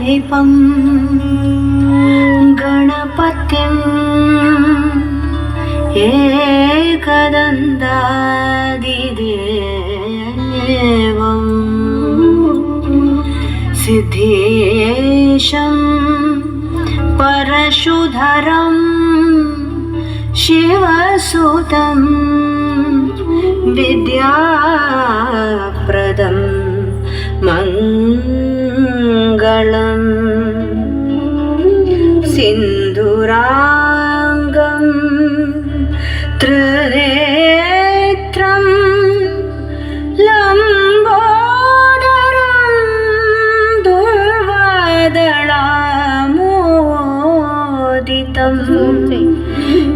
गजाधिपं गणपतिं एकदन्तादिदेवं सिद्धेशं परशुधरं शिवसुतं विद्याप्रदं मङ्गलं सिन्धुराङ्गं त्रिनेत्रं लम्बोदरं दुर्वादळामोदितं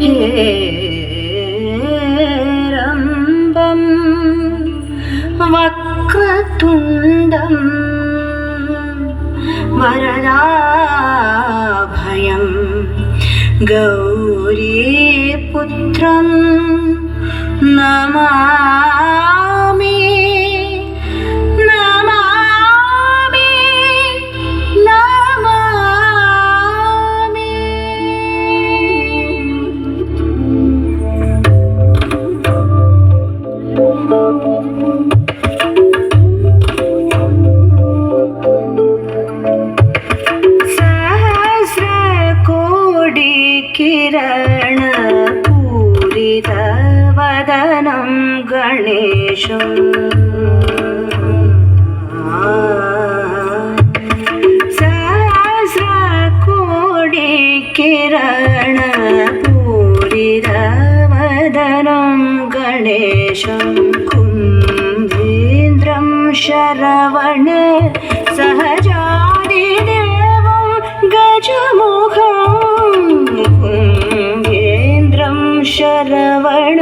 हेरम्बं वक्रतुण्डं वरदाभयं गौरीपुत्रं नमामि नमामि नमामि। किरणपूरितवदनं गणेशं सहस्रकोटिकिरणपूरितवदनं गणेशं कुम्भेन्द्रं शरवण सहजादिदेवं गजमुखं शरवण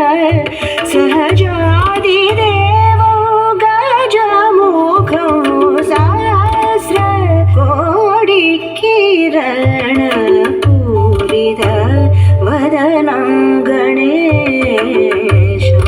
सहजादिदेवो गजमुखो सहस्रकोटिकिरणपूरितवदनं गणेशम्।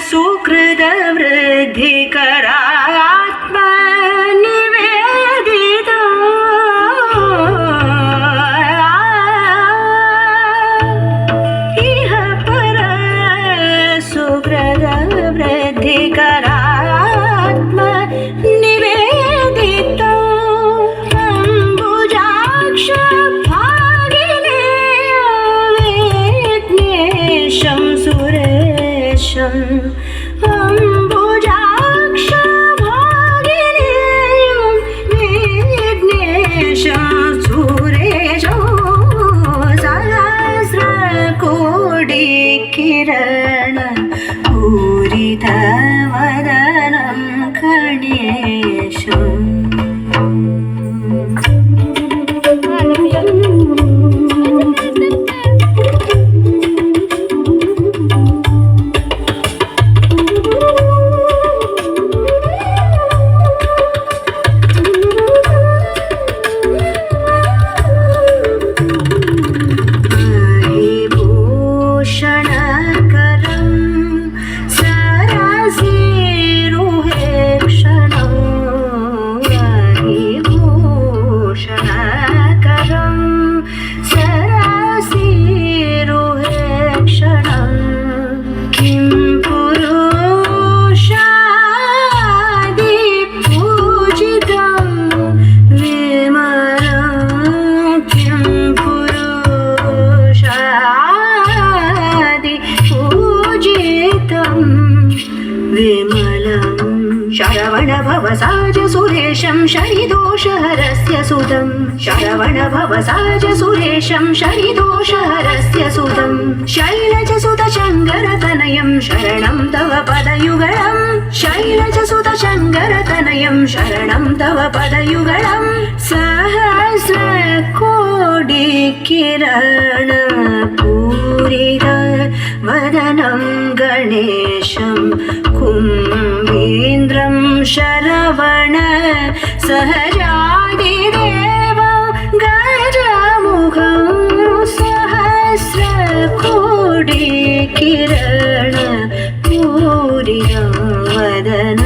सुकृतवृद्धिकरात्मनिवेदिता इह पर सुकृतवृद्धिकरात्मनिवेदिता अम्बुजाक्ष भागिनेय विघ्नेशं सुरेशम् अम्बुजाक्ष भागिनेयं विघ्नेशं सुरेशो सहस्रकोटिकिरणपूरितवदनं गणेशम्। शरवण भव साज सुरेशं शनिदोषहरस्य सुतं शरवण भव साज सुरेशं शनिदोषहरस्य सुतं शैलजसुत शङ्करतनयं शरणं तव पदयुगलं शैलजसुत शङ्करतनयं शरणं तव पदयुगलं सहस्रकोटिकिरणपूरितवदनं गणेशं कुम्भी योगीन्द्रं शरवण सहजादिदेव गजमुखं सहस्रकोटिकिरण पूरितं वदनं